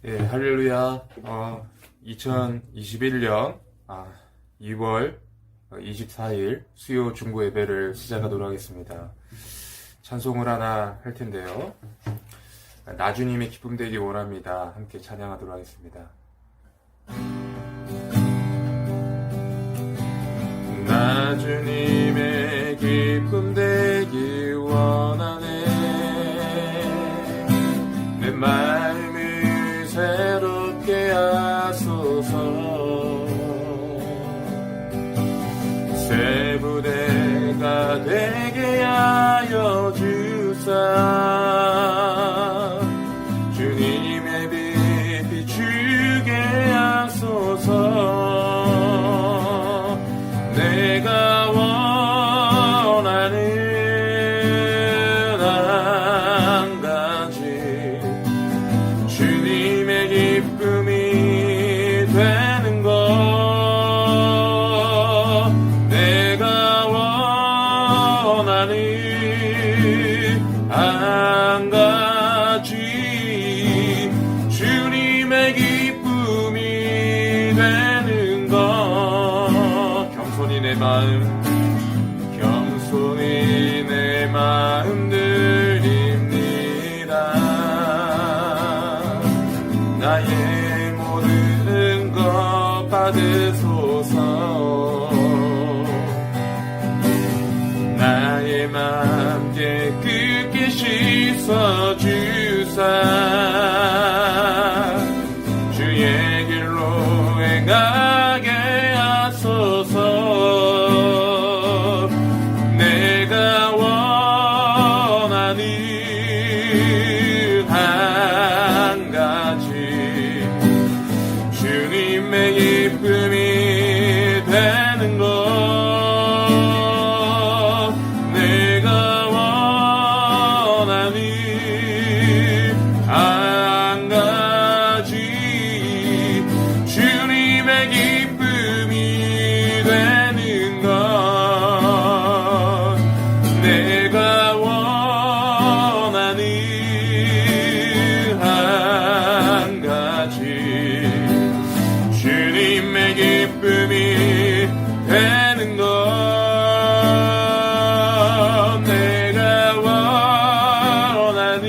예, 할렐루야. 2021년 2월 24일 수요 중고 예배를 시작하도록 하겠습니다. 찬송을 하나 할 텐데요. 나주님의 기쁨 되기 원합니다. 함께 찬양하도록 하겠습니다. 나주님의 기쁨 되기 원하네. 내 마음을 새롭게 하소서. 새 부대가 되게 하여 주사. 주님의 빛 비추게 하소서. 내가 원하는 한 가지, 주님의 기쁨이 되는 것. 내가 원하는 한 가지, 주님의 기쁨이 되는 것. 겸손히 내 마음 드립니다. 나의 모든 것 받으소서. 나의 맘 깨끗게 씻어주사. 주의 길로 행하게 하소서. 내가 원하는 한 가지, 주님의 기쁨이 되는 것. 내가 원하는 한 가지, 주님의 기쁨이 되는 것. 내가 원하는 한 가지, 주님의 기쁨이 되는 것. 내가 원하는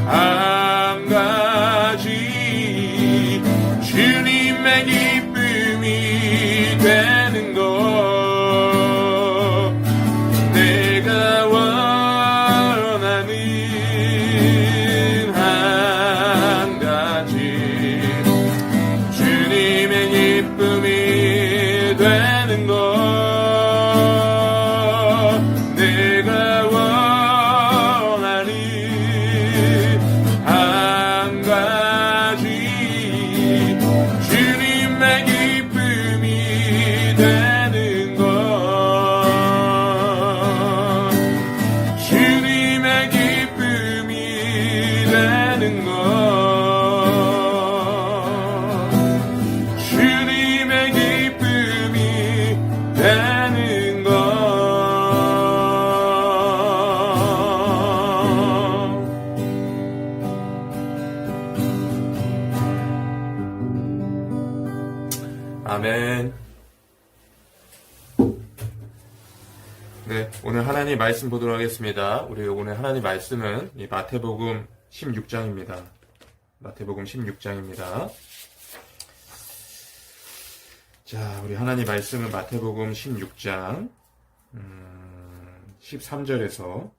한 가지, 주님의 기쁨이 되는 것. 내가 원하는 한 가지, 주님의 기쁨이 되는 것. 내가 원하는 한 가지, 주님의 기쁨이 되는 것. 주님의 기쁨이 되는 것. 주님의 기쁨이 되는 것. 아멘. 네, 오늘 하나님 말씀 보도록 하겠습니다. 우리 오늘 하나님 말씀은 이 마태복음 16장입니다. 마태복음 16장입니다. 자, 우리 하나님 말씀은 마태복음 16장 13절에서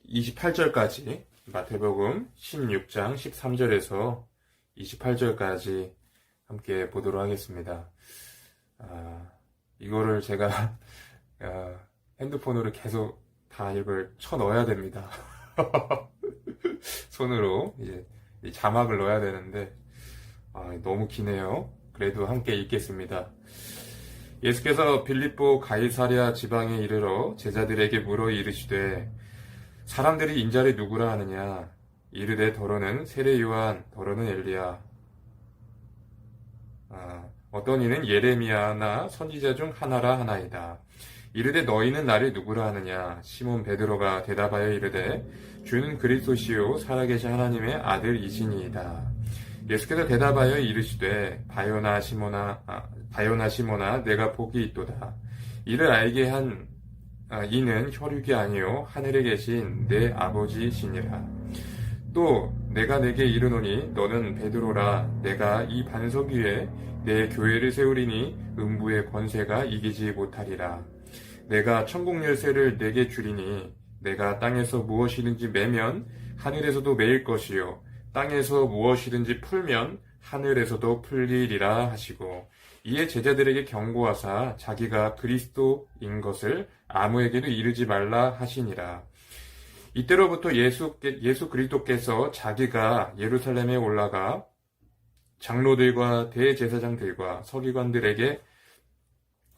28절까지, 마태복음 16장 13절에서 28절까지 함께 보도록 하겠습니다. 이거를 제가 핸드폰으로 계속 다 이걸 쳐 넣어야 됩니다. 손으로 이제 이 자막을 넣어야 되는데 너무 기네요. 그래도 함께 읽겠습니다. 예수께서 빌립보 가이사랴 지방에 이르러 제자들에게 물어 이르시되, 사람들이 인자를 누구라 하느냐? 이르되 더러는 세례 요한, 더러는 엘리야. 어떤 이는 예레미야나 선지자 중 하나라 하나이다. 이르되 너희는 나를 누구라 하느냐? 시몬 베드로가 대답하여 이르되 주는 그리스도시요 살아계신 하나님의 아들이시니이다. 예수께서 대답하여 이르시되 바요나 시몬아 내가 복이 있도다. 이를 알게 한 이는 혈육이 아니요 하늘에 계신 내 아버지시니라. 또 내가 내게 이르노니 너는 베드로라. 내가 이 반석 위에 내 교회를 세우리니 음부의 권세가 이기지 못하리라. 내가 천국 열쇠를 내게 주리니 내가 땅에서 무엇이든지 매면 하늘에서도 매일 것이요 땅에서 무엇이든지 풀면 하늘에서도 풀리리라 하시고, 이에 제자들에게 경고하사 자기가 그리스도인 것을 아무에게도 이르지 말라 하시니라. 이때로부터 예수 그리스도께서 자기가 예루살렘에 올라가 장로들과 대제사장들과 서기관들에게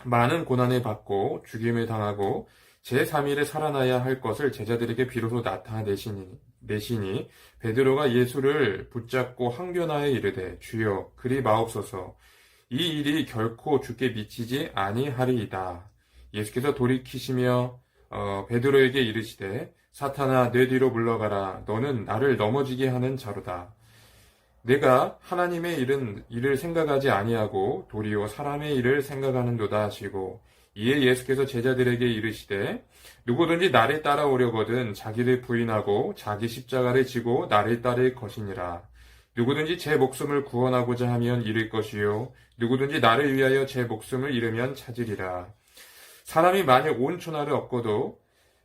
많은 고난을 받고 죽임을 당하고 제3일에 살아나야 할 것을 제자들에게 비로소 나타내시니 베드로가 예수를 붙잡고 항변하여 이르되 주여 그리 마옵소서. 이 일이 결코 주께 미치지 아니하리이다. 예수께서 돌이키시며 베드로에게 이르시되 사탄아 내 뒤로 물러가라. 너는 나를 넘어지게 하는 자로다. 내가 하나님의 일을 생각하지 아니하고 도리어 사람의 일을 생각하는도다 하시고, 이에 예수께서 제자들에게 이르시되 누구든지 나를 따라오려거든 자기를 부인하고 자기 십자가를 지고 나를 따를 것이니라. 누구든지 제 목숨을 구원하고자 하면 잃을 것이요 누구든지 나를 위하여 제 목숨을 잃으면 찾으리라. 사람이 만일 온 천하를 얻고도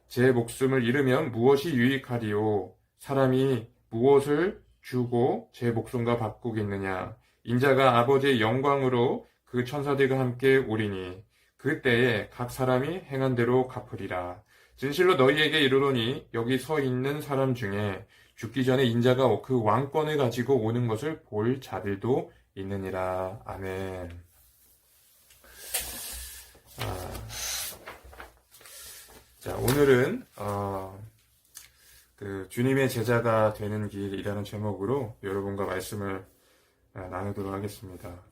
제 목숨을 잃으면 무엇이 유익하리요? 사람이 무엇을 주고 제 목숨과 바꾸겠느냐? 인자가 아버지의 영광으로 그 천사들과 함께 오리니 그때에 각 사람이 행한 대로 갚으리라. 진실로 너희에게 이르노니 여기 서 있는 사람 중에 죽기 전에 인자가 그 왕권을 가지고 오는 것을 볼 자들도 있느니라. 아멘. 자, 오늘은 주님의 제자가 되는 길이라는 제목으로 여러분과 말씀을 나누도록 하겠습니다.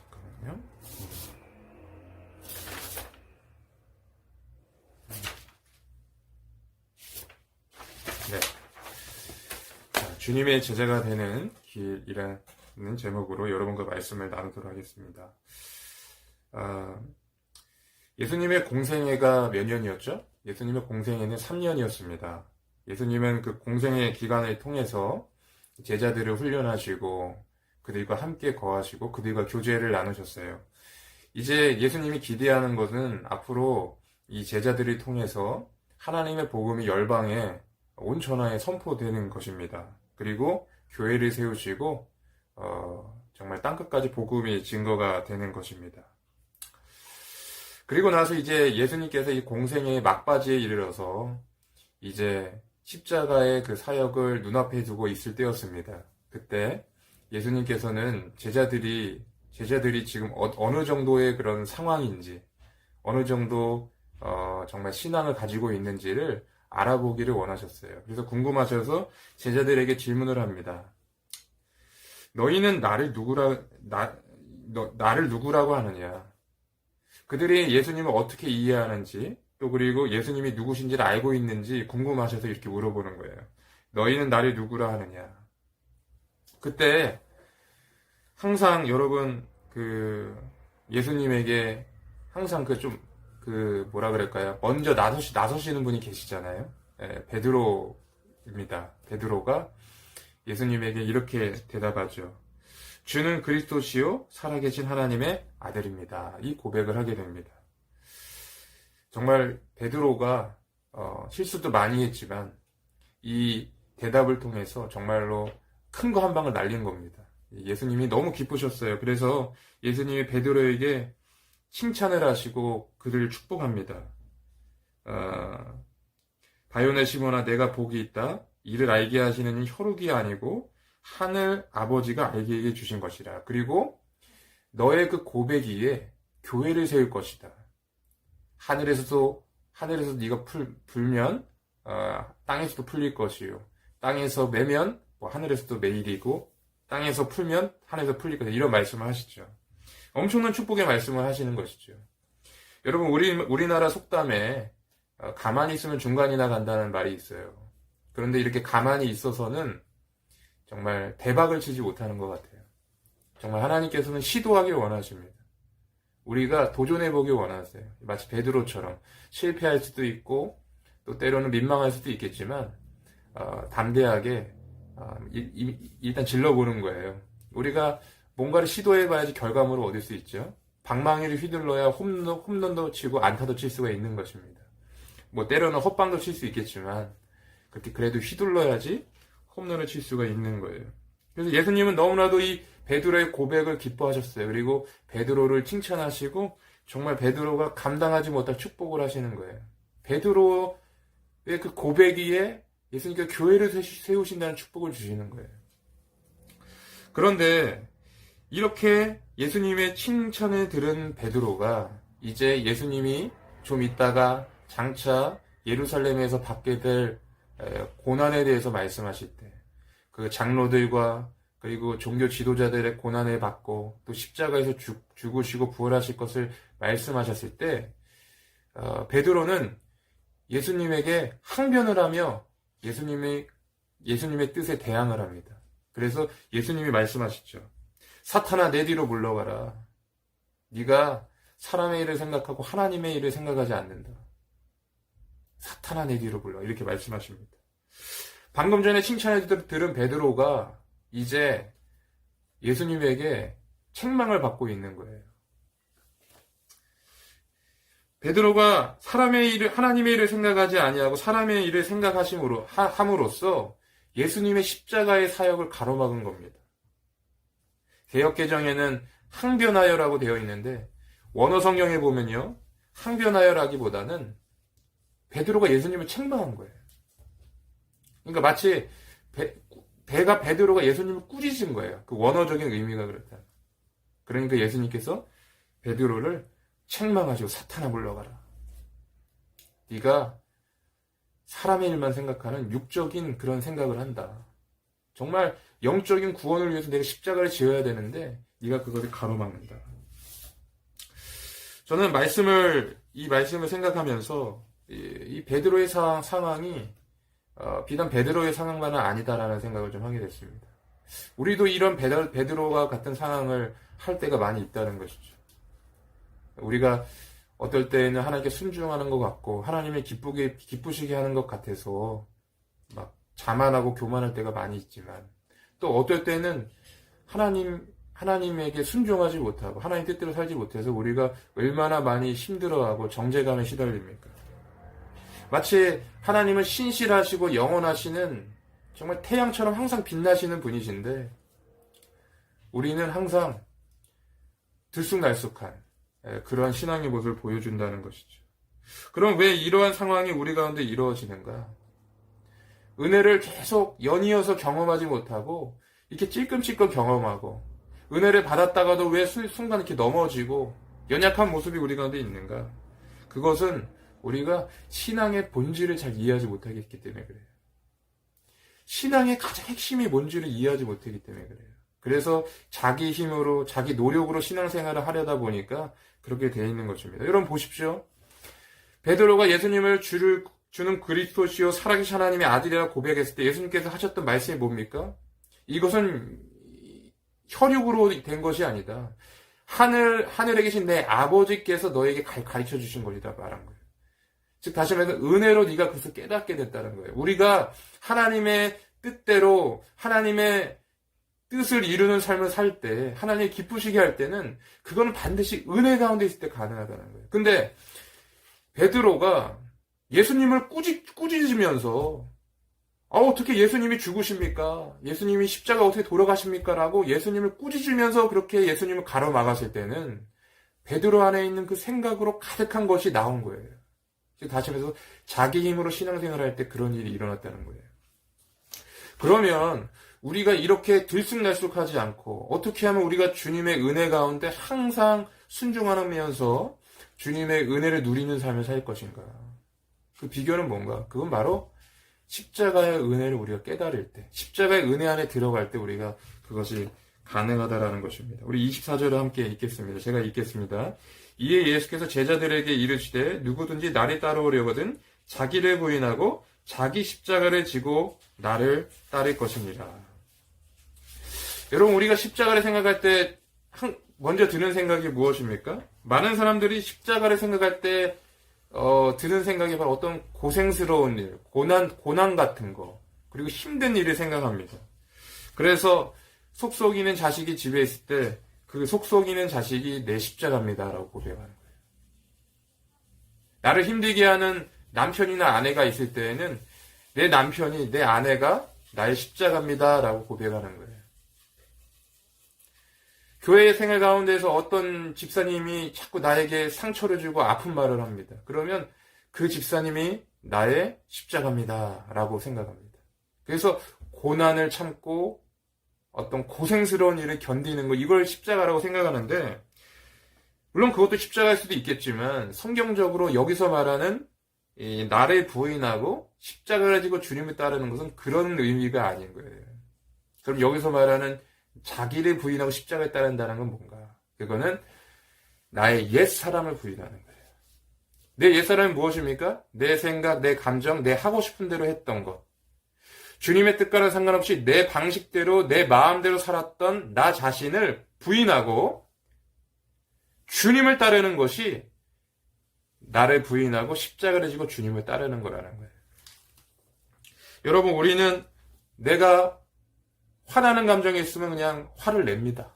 잠깐만요. 네. 자, 주님의 제자가 되는 길이라는 제목으로 여러분과 말씀을 나누도록 하겠습니다. 예수님의 공생애가 몇 년이었죠? 예수님의 공생애는 3년이었습니다. 예수님은 그 공생애 기간을 통해서 제자들을 훈련하시고 그들과 함께 거하시고 그들과 교제를 나누셨어요. 이제 예수님이 기대하는 것은 앞으로 이 제자들을 통해서 하나님의 복음이 열방에 온 천하에 선포되는 것입니다. 그리고 교회를 세우시고 정말 땅끝까지 복음이 증거가 되는 것입니다. 그리고 나서 이제 예수님께서 이 공생의 막바지에 이르러서 이제 십자가의 그 사역을 눈앞에 두고 있을 때였습니다. 그때 예수님께서는 제자들이 지금 어느 정도의 그런 상황인지, 어느 정도 정말 신앙을 가지고 있는지를 알아보기를 원하셨어요. 그래서 궁금하셔서 제자들에게 질문을 합니다. 너희는 나를 누구라고 하느냐? 그들이 예수님을 어떻게 이해하는지, 또 그리고 예수님이 누구신지를 알고 있는지 궁금하셔서 이렇게 물어보는 거예요. 너희는 나를 누구라 하느냐? 그때 항상 여러분 예수님에게 항상 뭐라 그럴까요? 먼저 나서시는 분이 계시잖아요. 베드로입니다. 베드로가 예수님에게 이렇게 대답하죠. 주는 그리스도시요 살아계신 하나님의 아들입니다. 이 고백을 하게 됩니다. 정말 베드로가 실수도 많이 했지만 이 대답을 통해서 정말로 큰 거 한 방을 날린 겁니다. 예수님이 너무 기쁘셨어요. 그래서 예수님이 베드로에게 칭찬을 하시고 그를 축복합니다. 바요나 시몬아 내가 복이 있다. 이를 알게 하시는 이 혈육이 아니고 하늘 아버지가 알게 해 주신 것이라. 그리고 너의 그 고백 위에 교회를 세울 것이다. 하늘에서 네가 불면 땅에서도 풀릴 것이요. 땅에서 매면 하늘에서도 매일이고 땅에서 풀면 하늘에서 풀릴 것이다. 이런 말씀을 하시죠. 엄청난 축복의 말씀을 하시는 것이죠. 여러분, 우리나라 속담에 가만히 있으면 중간이나 간다는 말이 있어요. 그런데 이렇게 가만히 있어서는 정말 대박을 치지 못하는 것 같아요. 정말 하나님께서는 시도하길 원하십니다. 우리가 도전해보길 원하세요. 마치 베드로처럼 실패할 수도 있고 또 때로는 민망할 수도 있겠지만 담대하게 일단 질러보는 거예요. 우리가 뭔가를 시도해봐야지 결과물을 얻을 수 있죠. 방망이를 휘둘러야 홈런도 치고 안타도 칠 수가 있는 것입니다. 뭐 때로는 헛방도 칠 수 있겠지만 그래도 휘둘러야지 홈런을 칠 수가 있는 거예요. 그래서 예수님은 너무나도 이 베드로의 고백을 기뻐하셨어요. 그리고 베드로를 칭찬하시고 정말 베드로가 감당하지 못할 축복을 하시는 거예요. 베드로의 그 고백 위에 예수님께서 교회를 세우신다는 축복을 주시는 거예요. 그런데 이렇게 예수님의 칭찬을 들은 베드로가 이제 예수님이 좀 있다가 장차 예루살렘에서 받게 될 고난에 대해서 말씀하실 때 그 장로들과 그리고 종교 지도자들의 고난을 받고 또 십자가에서 죽으시고 부활하실 것을 말씀하셨을 때 베드로는 예수님에게 항변을 하며 예수님의 뜻에 대항을 합니다. 그래서 예수님이 말씀하시죠. 사탄아 내 뒤로 물러가라. 네가 사람의 일을 생각하고 하나님의 일을 생각하지 않는다. 사탄아 내 뒤로 물러가. 이렇게 말씀하십니다. 방금 전에 칭찬을 들은 베드로가 이제 예수님에게 책망을 받고 있는 거예요. 베드로가 사람의 일을 하나님의 일을 생각하지 아니하고 사람의 일을 함으로써 예수님의 십자가의 사역을 가로막은 겁니다. 개역개정에는 항변하여라고 되어 있는데 원어 성경에 보면요, 항변하여라기보다는 베드로가 예수님을 책망한 거예요. 그러니까 마치 베드로가 예수님을 꾸짖은 거예요. 그 원어적인 의미가 그렇다. 그러니까 예수님께서 베드로를 책망하시고 사탄아 물러가라. 네가 사람의 일만 생각하는 육적인 그런 생각을 한다. 정말 영적인 구원을 위해서 내가 십자가를 지어야 되는데 네가 그것을 가로막는다. 저는 이 말씀을 생각하면서 이 베드로의 상황이 비단 베드로의 상황만은 아니다라는 생각을 좀 하게 됐습니다. 우리도 이런 베드로와 같은 상황을 할 때가 많이 있다는 것이죠. 우리가 어떨 때는 하나님께 순종하는 것 같고 하나님을 기쁘시게 하는 것 같아서 막 자만하고 교만할 때가 많이 있지만 또 어떨 때는 하나님에게 순종하지 못하고 하나님 뜻대로 살지 못해서 우리가 얼마나 많이 힘들어하고 정죄감에 시달립니까? 마치 하나님은 신실하시고 영원하시는 정말 태양처럼 항상 빛나시는 분이신데 우리는 항상 들쑥날쑥한 그러한 신앙의 모습을 보여준다는 것이죠. 그럼 왜 이러한 상황이 우리 가운데 이루어지는가? 은혜를 계속 연이어서 경험하지 못하고 이렇게 찔끔찔끔 경험하고 은혜를 받았다가도 왜 순간 이렇게 넘어지고 연약한 모습이 우리 가운데 있는가? 그것은 우리가 신앙의 본질을 잘 이해하지 못하기 때문에 그래요. 신앙의 가장 핵심이 뭔지를 이해하지 못하기 때문에 그래요. 그래서 자기 힘으로 자기 노력으로 신앙생활을 하려다 보니까 그렇게 되어 있는 것입니다. 여러분 보십시오. 베드로가 예수님을 주는 그리스도시요 살아계신 하나님의 아들이라고 고백했을 때 예수님께서 하셨던 말씀이 뭡니까? 이것은 혈육으로 된 것이 아니다. 하늘에 계신 내 아버지께서 너에게 가르쳐 주신 것이다 말한 거예요. 즉 다시 말해서 은혜로 네가 그것을 깨닫게 됐다는 거예요. 우리가 하나님의 뜻대로 하나님의 뜻을 이루는 삶을 살 때 하나님이 기쁘시게 할 때는 그거는 반드시 은혜 가운데 있을 때 가능하다는 거예요. 근데 베드로가 예수님을 꾸짖으면서 어떻게 예수님이 죽으십니까? 예수님이 십자가 어떻게 돌아가십니까? 라고 예수님을 꾸짖으면서 그렇게 예수님을 가로막았을 때는 베드로 안에 있는 그 생각으로 가득한 것이 나온 거예요. 다시 말해서 자기 힘으로 신앙생활을 할 때 그런 일이 일어났다는 거예요. 그러면 우리가 이렇게 들쑥날쑥하지 않고 어떻게 하면 우리가 주님의 은혜 가운데 항상 순종하면서 주님의 은혜를 누리는 삶을 살 것인가? 그 비결은 뭔가? 그건 바로 십자가의 은혜를 우리가 깨달을 때, 십자가의 은혜 안에 들어갈 때 우리가 그것이 가능하다라는 것입니다. 우리 24절을 함께 읽겠습니다. 제가 읽겠습니다. 이에 예수께서 제자들에게 이르시되 누구든지 나를 따라오려거든 자기를 부인하고 자기 십자가를 지고 나를 따를 것이니라. 여러분, 우리가 십자가를 생각할 때 먼저 드는 생각이 무엇입니까? 많은 사람들이 십자가를 생각할 때 드는 생각이 바로 어떤 고생스러운 일, 고난 같은 거, 그리고 힘든 일을 생각합니다. 그래서 속속이는 자식이 집에 있을 때 그 속속이는 자식이 내 십자가입니다라고 고백하는 거예요. 나를 힘들게 하는 남편이나 아내가 있을 때에는 내 남편이, 내 아내가 나의 십자가입니다라고 고백하는 거예요. 교회의 생활 가운데서 어떤 집사님이 자꾸 나에게 상처를 주고 아픈 말을 합니다. 그러면 그 집사님이 나의 십자가입니다라고 생각합니다. 그래서 고난을 참고 어떤 고생스러운 일을 견디는 거, 이걸 십자가라고 생각하는데, 물론 그것도 십자가일 수도 있겠지만 성경적으로 여기서 말하는 이 나를 부인하고 십자가를 지고 주님을 따르는 것은 그런 의미가 아닌 거예요. 그럼 여기서 말하는 자기를 부인하고 십자가를 따른다는 건 뭔가? 그거는 나의 옛 사람을 부인하는 거예요. 내 옛 사람이 무엇입니까? 내 생각, 내 감정, 내 하고 싶은 대로 했던 것. 주님의 뜻과는 상관없이 내 방식대로, 내 마음대로 살았던 나 자신을 부인하고 주님을 따르는 것이 나를 부인하고 십자가를 지고 주님을 따르는 거라는 거예요. 여러분, 우리는 내가 화나는 감정이 있으면 그냥 화를 냅니다.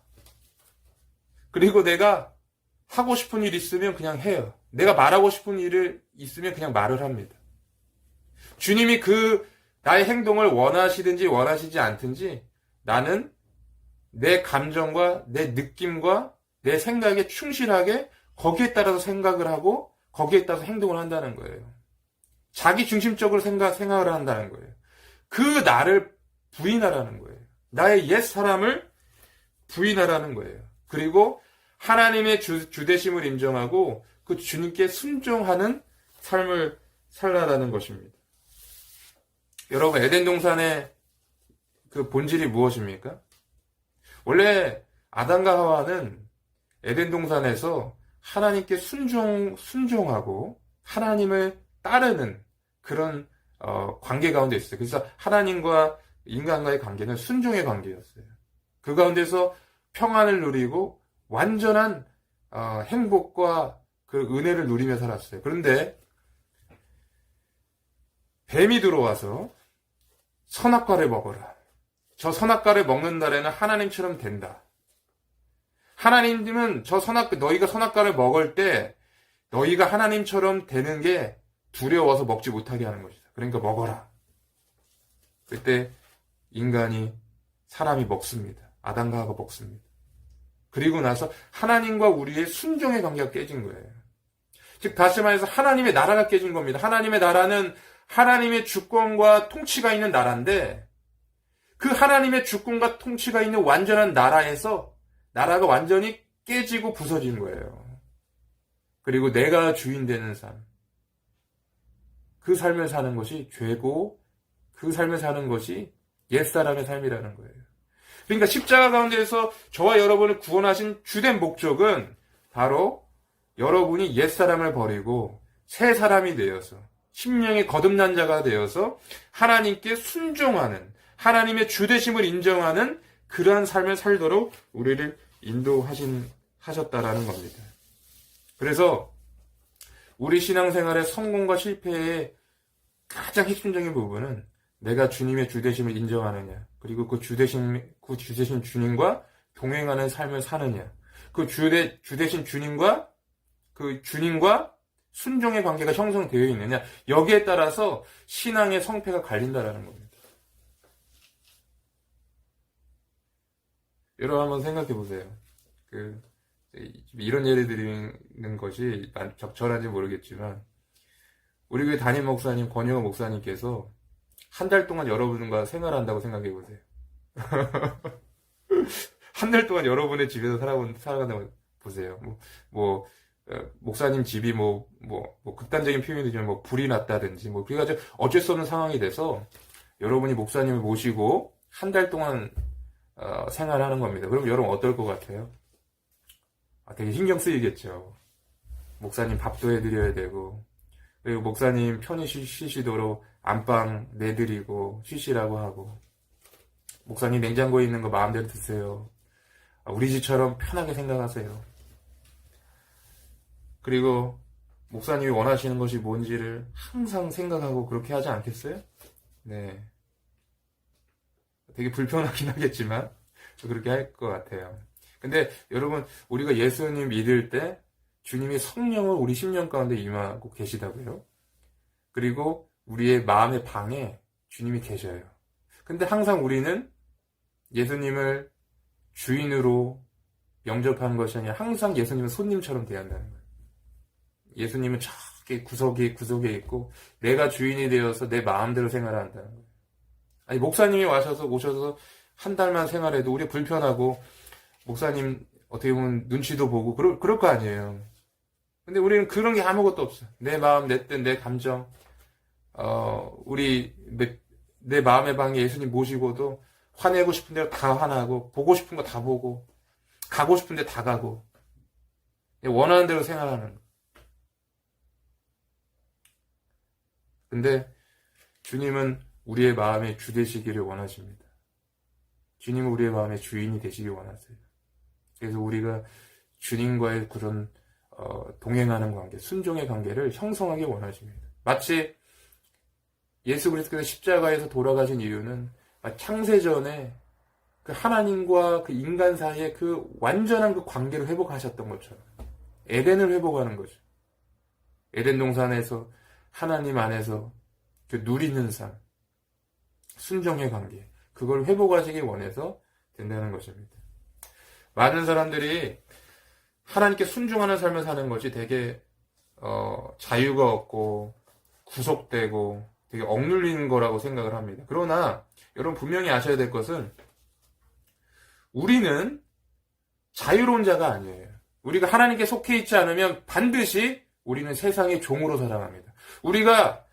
그리고 내가 하고 싶은 일이 있으면 그냥 해요. 내가 말하고 싶은 일이 있으면 그냥 말을 합니다. 주님이 나의 행동을 원하시든지 원하시지 않든지 나는 내 감정과 내 느낌과 내 생각에 충실하게 거기에 따라서 생각을 하고 거기에 따라서 행동을 한다는 거예요. 자기 중심적으로 생각을 한다는 거예요. 그 나를 부인하라는 거예요. 나의 옛 사람을 부인하라는 거예요. 그리고 하나님의 주되심을 인정하고 그 주님께 순종하는 삶을 살라라는 것입니다. 여러분, 에덴 동산의 그 본질이 무엇입니까? 원래 아담과 하와는 에덴 동산에서 하나님께 순종하고 하나님을 따르는 그런 관계 가운데 있어요. 그래서 하나님과 인간과의 관계는 순종의 관계였어요. 그 가운데서 평안을 누리고 완전한 행복과 그 은혜를 누리며 살았어요. 그런데 뱀이 들어와서 선악과를 먹어라. 저 선악과를 먹는 날에는 하나님처럼 된다. 하나님은 너희가 선악과를 먹을 때 너희가 하나님처럼 되는 게 두려워서 먹지 못하게 하는 것이다. 그러니까 먹어라. 그때 사람이 먹습니다. 아담과 하와가 먹습니다. 그리고 나서 하나님과 우리의 순종의 관계가 깨진 거예요. 즉 다시 말해서 하나님의 나라가 깨진 겁니다. 하나님의 나라는 하나님의 주권과 통치가 있는 나라인데 그 하나님의 주권과 통치가 있는 완전한 나라에서 나라가 완전히 깨지고 부서진 거예요. 그리고 내가 주인 되는 삶. 그 삶을 사는 것이 죄고 그 삶을 사는 것이 옛사람의 삶이라는 거예요. 그러니까 십자가 가운데에서 저와 여러분을 구원하신 주된 목적은 바로 여러분이 옛사람을 버리고 새 사람이 되어서 심령의 거듭난 자가 되어서 하나님께 순종하는 하나님의 주되심을 인정하는 그러한 삶을 살도록 우리를 인도하셨다라는 겁니다. 그래서 우리 신앙생활의 성공과 실패의 가장 핵심적인 부분은 내가 주님의 주되심을 인정하느냐, 그리고 그 주되신 주님과 동행하는 삶을 사느냐, 그 주되신 주님과 순종의 관계가 형성되어 있느냐, 여기에 따라서 신앙의 성패가 갈린다라는 겁니다. 여러분 한번 생각해 보세요. 이런 예를 드리는 것이 적절한지 모르겠지만, 우리 교회 담임 목사님, 권영호 목사님께서 한 달 동안 여러분과 생활한다고 생각해 보세요. 한 달 동안 여러분의 집에서 살아간다고 보세요. 목사님 집이 극단적인 표현이 되지만 불이 났다든지 그래가지고 어쩔 수 없는 상황이 돼서 여러분이 목사님을 모시고 한 달 동안 생활하는 겁니다. 그럼 여러분 어떨 것 같아요? 되게 신경 쓰이겠죠. 목사님 밥도 해드려야 되고, 그리고 목사님 편히 쉬시도록 안방 내드리고 쉬시라고 하고, 목사님 냉장고에 있는 거 마음대로 드세요. 우리 집처럼 편하게 생각하세요. 그리고 목사님이 원하시는 것이 뭔지를 항상 생각하고 그렇게 하지 않겠어요? 네. 되게 불편하긴 하겠지만 그렇게 할 것 같아요. 근데 여러분, 우리가 예수님 믿을 때 주님이 성령을 우리 심령 가운데 임하고 계시다고요. 그리고 우리의 마음의 방에 주님이 계셔요. 근데 항상 우리는 예수님을 주인으로 영접하는 것이 아니라 항상 예수님은 손님처럼 대한다는 거예요. 예수님은 저기 구석에 있고 내가 주인이 되어서 내 마음대로 생활을 한다는 거예요. 아니, 목사님이 오셔서 한 달만 생활해도 우리 불편하고 목사님 어떻게 보면 눈치도 보고 그럴 거 아니에요. 근데 우리는 그런 게 아무것도 없어. 내 마음, 내 뜻, 내 감정, 내 마음의 방에 예수님 모시고도 화내고 싶은 대로 다 화나고, 보고 싶은 거 다 보고, 가고 싶은 데 다 가고, 원하는 대로 생활하는 거. 근데 주님은 우리의 마음의 주 되시기를 원하십니다. 주님은 우리의 마음의 주인이 되시길 원하세요. 그래서 우리가 주님과의 그런 동행하는 관계, 순종의 관계를 형성하기 원하십니다. 마치 예수 그리스도께서 십자가에서 돌아가신 이유는 창세전에 그 하나님과 그 인간 사이의 그 완전한 그 관계를 회복하셨던 것처럼 에덴을 회복하는 거죠. 에덴 동산에서 하나님 안에서 그 누리는 삶, 순종의 관계, 그걸 회복하시기 원해서 된다는 것입니다. 많은 사람들이 하나님께 순종하는 삶을 사는 것이 되게 자유가 없고 구속되고 되게 억눌리는 거라고 생각을 합니다. 그러나 여러분 분명히 아셔야 될 것은 우리는 자유로운 자가 아니에요. 우리가 하나님께 속해 있지 않으면 반드시 우리는 세상의 종으로 살아갑니다. 우리가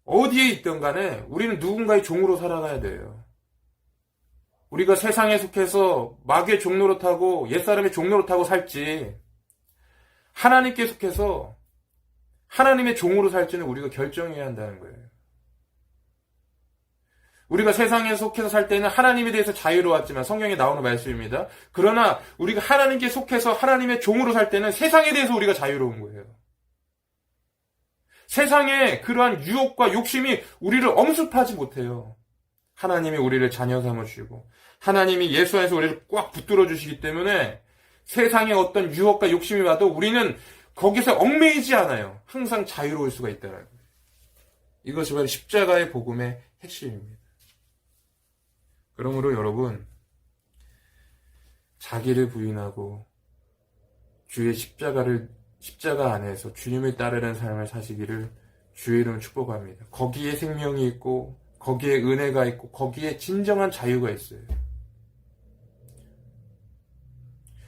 어디에 있든 간에 우리는 누군가의 종으로 살아가야 돼요. 우리가 세상에 속해서 마귀의 종노릇하고 옛사람의 종노릇하고 살지, 하나님께 속해서 하나님의 종으로 살지는 우리가 결정해야 한다는 거예요. 우리가 세상에 속해서 살 때는 하나님에 대해서 자유로웠지만, 성경에 나오는 말씀입니다. 그러나 우리가 하나님께 속해서 하나님의 종으로 살 때는 세상에 대해서 우리가 자유로운 거예요. 세상의 그러한 유혹과 욕심이 우리를 엄습하지 못해요. 하나님이 우리를 자녀 삼으시고 하나님이 예수 안에서 우리를 꽉 붙들어 주시기 때문에 세상의 어떤 유혹과 욕심이 와도 우리는 거기서 얽매이지 않아요. 항상 자유로울 수가 있다는 거예요. 이것이 바로 십자가의 복음의 핵심입니다. 그러므로 여러분, 자기를 부인하고 주의 십자가 안에서 주님을 따르는 삶을 사시기를 주의 이름으로 축복합니다. 거기에 생명이 있고 거기에 은혜가 있고 거기에 진정한 자유가 있어요.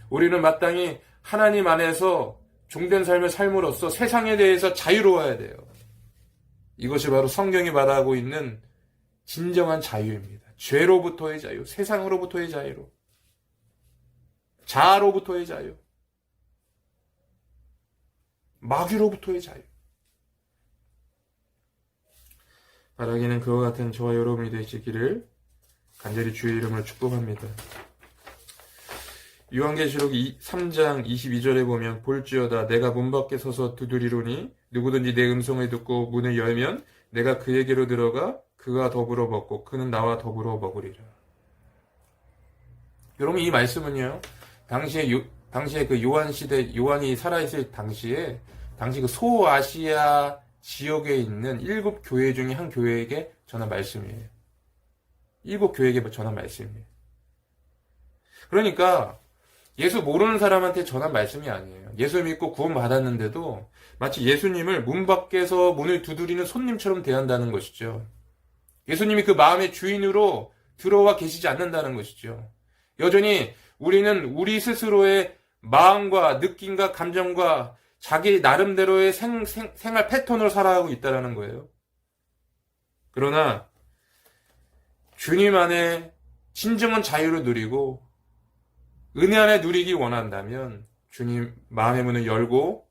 우리는 마땅히 하나님 안에서 종된 삶을 삶으로써 세상에 대해서 자유로워야 돼요. 이것이 바로 성경이 말하고 있는 진정한 자유입니다. 죄로부터의 자유, 세상으로부터의 자유로, 자아로부터의 자유, 마귀로부터의 자유. 바라기는 그와 같은 저와 여러분이 되시기를 간절히 주의 이름으로 축복합니다. 요한계시록 3장 22절에 보면 볼지어다 내가 문 밖에 서서 두드리노니 누구든지 내 음성을 듣고 문을 열면 내가 그에게로 들어가 그가 더불어 먹고 그는 나와 더불어 먹으리라. 여러분, 이 말씀은요, 당시에 그 요한 시대, 요한이 살아있을 당시 그 소아시아 지역에 있는 7교회 중에 한 교회에게 전한 말씀이에요. 7교회에게 전한 말씀이에요. 그러니까 예수 모르는 사람한테 전한 말씀이 아니에요. 예수 믿고 구원 받았는데도 마치 예수님을 문 밖에서 문을 두드리는 손님처럼 대한다는 것이죠. 예수님이 그 마음의 주인으로 들어와 계시지 않는다는 것이죠. 여전히 우리는 우리 스스로의 마음과 느낌과 감정과 자기 나름대로의 생활 패턴으로 살아가고 있다는 거예요. 그러나 주님 안에 진정한 자유를 누리고 은혜 안에 누리기 원한다면 주님 마음의 문을 열고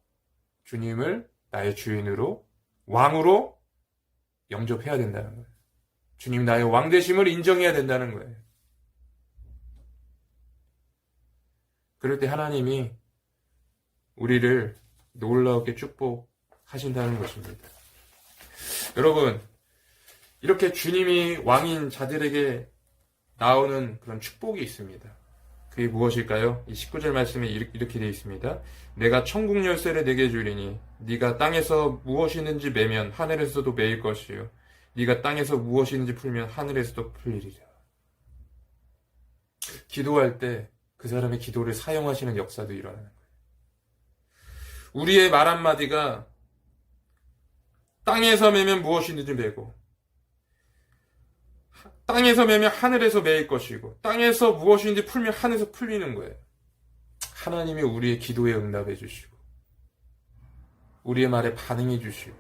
주님을 나의 주인으로 왕으로 영접해야 된다는 거예요. 주님 나의 왕 되심을 인정해야 된다는 거예요. 그럴 때 하나님이 우리를 놀라우게 축복하신다는 것입니다. 여러분, 이렇게 주님이 왕인 자들에게 나오는 그런 축복이 있습니다. 그게 무엇일까요? 이 19절 말씀에 이렇게 되어 있습니다. 내가 천국 열쇠를 내게 주리니 네가 땅에서 무엇이든지 매면 하늘에서도 매일 것이요 네가 땅에서 무엇이든지 풀면 하늘에서도 풀리리라. 기도할 때 그 사람의 기도를 사용하시는 역사도 일어나는 거예요. 우리의 말 한마디가 땅에서 매면 무엇이든지 매고 땅에서 매면 하늘에서 매일 것이고 땅에서 무엇인지 풀면 하늘에서 풀리는 거예요. 하나님이 우리의 기도에 응답해 주시고 우리의 말에 반응해 주시고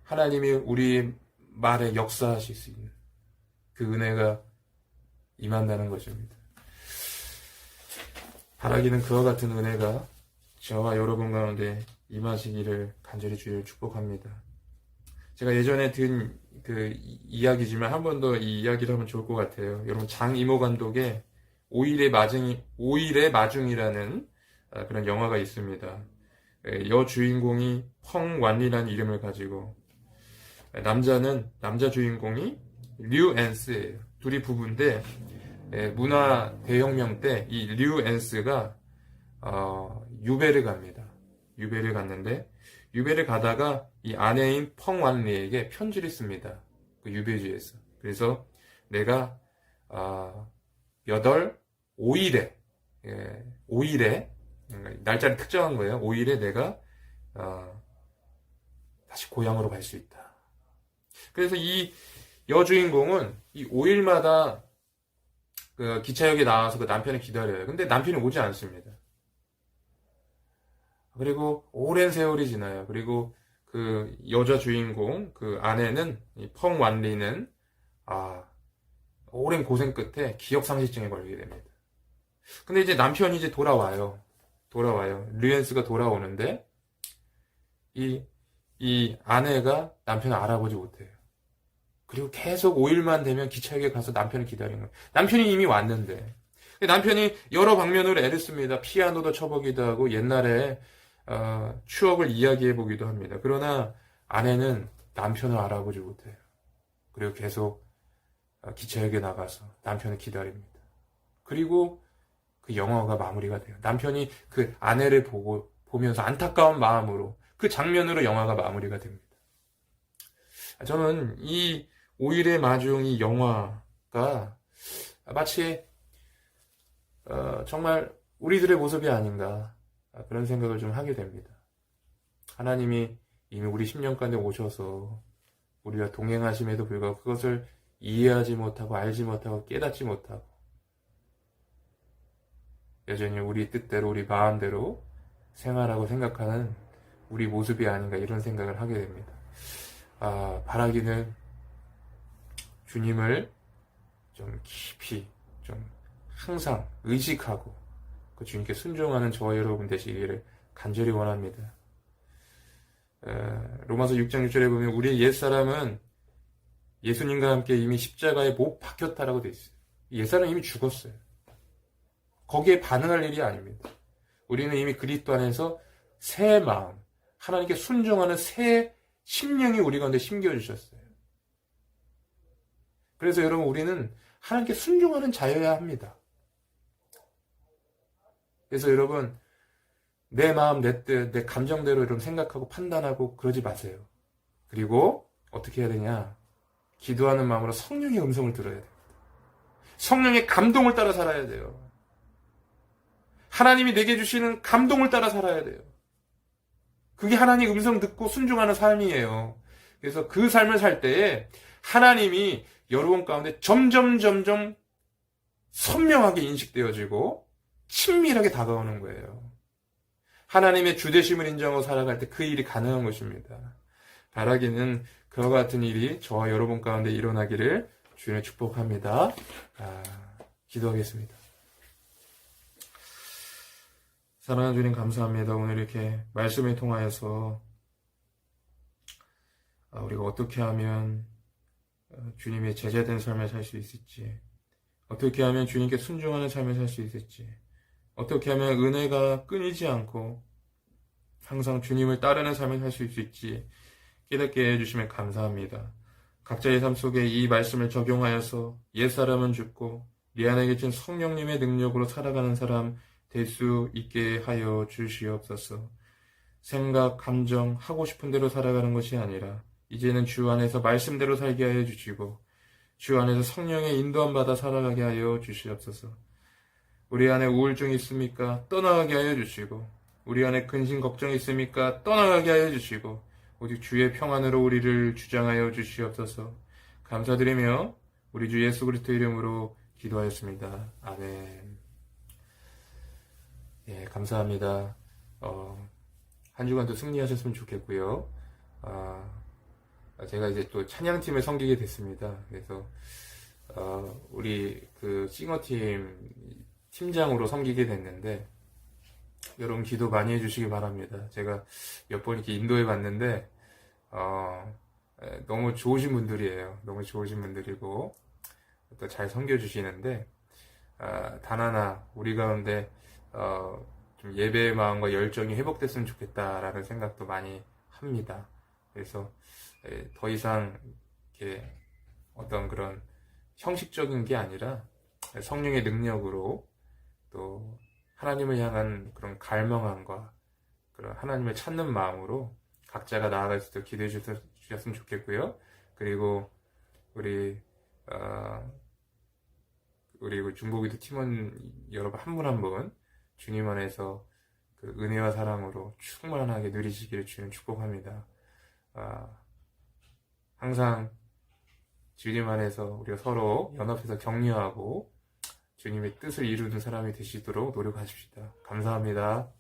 하나님이 우리의 말에 역사하실 수 있는 그 은혜가 임한다는 것입니다. 바라기는 그와 같은 은혜가 저와 여러분 가운데 임하시기를 간절히 주를 축복합니다. 제가 예전에 든 그 이야기지만 한 번 더 이 이야기를 하면 좋을 것 같아요. 여러분 장이모 감독의 오일의 마중이라는 그런 영화가 있습니다. 여주인공이 펑완리라는 이름을 가지고 남자 주인공이 류 앤스예요. 둘이 부부인데 문화 대혁명 때 이 류 앤스가 유배를 갑니다. 유배를 갔는데 유배를 가다가 이 아내인 펑완리에게 편지를 씁니다. 그 유배지에서. 그래서 내가 5일에 날짜를 특정한 거예요. 5일에 내가 다시 고향으로 갈 수 있다. 그래서 이 여주인공은 이 5일마다 그 기차역에 나와서 그 남편을 기다려요. 근데 남편이 오지 않습니다. 그리고 오랜 세월이 지나요. 그리고 그 여자 주인공, 그 아내는, 이 펑완리는, 오랜 고생 끝에 기억상실증에 걸리게 됩니다. 근데 이제 남편이 이제 돌아와요. 류엔스가 돌아오는데, 이 아내가 남편을 알아보지 못해요. 그리고 계속 5일만 되면 기차역에 가서 남편을 기다리는 거예요. 남편이 이미 왔는데. 남편이 여러 방면으로 애를 씁니다. 피아노도 쳐보기도 하고, 옛날에 추억을 이야기해보기도 합니다. 그러나 아내는 남편을 알아보지 못해요. 그리고 계속 기차역에 나가서 남편을 기다립니다. 그리고 그 영화가 마무리가 돼요. 남편이 그 아내를 보면서 안타까운 마음으로 그 장면으로 영화가 마무리가 됩니다. 저는 이 5일의 마중 이 영화가 마치 정말 우리들의 모습이 아닌가 그런 생각을 좀 하게 됩니다. 하나님이 이미 우리 10년 가운데 오셔서 우리가 동행하심에도 불구하고 그것을 이해하지 못하고 알지 못하고 깨닫지 못하고 여전히 우리 뜻대로 우리 마음대로 생활하고 생각하는 우리 모습이 아닌가 이런 생각을 하게 됩니다. 바라기는 주님을 좀 깊이 좀 항상 의식하고 그 주님께 순종하는 저와 여러분 되시기를 간절히 원합니다. 로마서 6장 6절에 보면 우리의 옛사람은 예수님과 함께 이미 십자가에 못 박혔다라고 되어 있어요. 옛사람은 이미 죽었어요. 거기에 반응할 일이 아닙니다. 우리는 이미 그리스도 안에서 새 마음, 하나님께 순종하는 새 심령이 우리 가운데 심겨주셨어요. 그래서 여러분 우리는 하나님께 순종하는 자여야 합니다. 그래서 여러분 내 마음, 내 뜻, 내 감정대로 여러분 생각하고 판단하고 그러지 마세요. 그리고 어떻게 해야 되냐? 기도하는 마음으로 성령의 음성을 들어야 됩니다. 성령의 감동을 따라 살아야 돼요. 하나님이 내게 주시는 감동을 따라 살아야 돼요. 그게 하나님 음성 듣고 순종하는 삶이에요. 그래서 그 삶을 살 때에 하나님이 여러분 가운데 점점 선명하게 인식되어지고 친밀하게 다가오는 거예요. 하나님의 주되심을 인정하고 살아갈 때 그 일이 가능한 것입니다. 바라기는 그와 같은 일이 저와 여러분 가운데 일어나기를 주님을 축복합니다. 기도하겠습니다. 사랑하는 주님 감사합니다. 오늘 이렇게 말씀을 통하여서 우리가 어떻게 하면 주님의 제자된 삶을 살 수 있을지, 어떻게 하면 주님께 순종하는 삶을 살 수 있을지, 어떻게 하면 은혜가 끊이지 않고 항상 주님을 따르는 삶을 살 수 있을지 깨닫게 해주시면 감사합니다. 각자의 삶 속에 이 말씀을 적용하여서 옛사람은 죽고 내 안에 계신 성령님의 능력으로 살아가는 사람 될 수 있게 하여 주시옵소서. 생각, 감정, 하고 싶은 대로 살아가는 것이 아니라 이제는 주 안에서 말씀대로 살게 하여 주시고 주 안에서 성령의 인도함 받아 살아가게 하여 주시옵소서. 우리 안에 우울증이 있습니까? 떠나가게 하여 주시고 우리 안에 근심 걱정이 있습니까? 떠나가게 하여 주시고 오직 주의 평안으로 우리를 주장하여 주시옵소서. 감사드리며 우리 주 예수 그리스도 이름으로 기도하였습니다. 아멘. 예, 감사합니다. 한 주간도 승리하셨으면 좋겠고요. 제가 이제 또 찬양팀을 섬기게 됐습니다. 그래서 우리 그 싱어팀 팀장으로 섬기게 됐는데 여러분 기도 많이 해주시기 바랍니다. 제가 몇 번 이렇게 인도해 봤는데 너무 좋으신 분들이에요. 너무 좋으신 분들이고 또 잘 섬겨주시는데 단 하나 우리 가운데 좀 예배의 마음과 열정이 회복됐으면 좋겠다라는 생각도 많이 합니다. 그래서 더 이상 이렇게 어떤 그런 형식적인 게 아니라 성령의 능력으로 또 하나님을 향한 그런 갈망함과 그런 하나님을 찾는 마음으로 각자가 나아갈 수 있도록 기도해 주셨으면 좋겠고요. 그리고 우리 중보기도 팀원 여러분 한 분 한 분 주님 안에서 그 은혜와 사랑으로 충만하게 누리시기를 주님 축복합니다. 항상 주님 안에서 우리가 서로 연합해서 격려하고 주님의 뜻을 이루는 사람이 되시도록 노력하십시다. 감사합니다.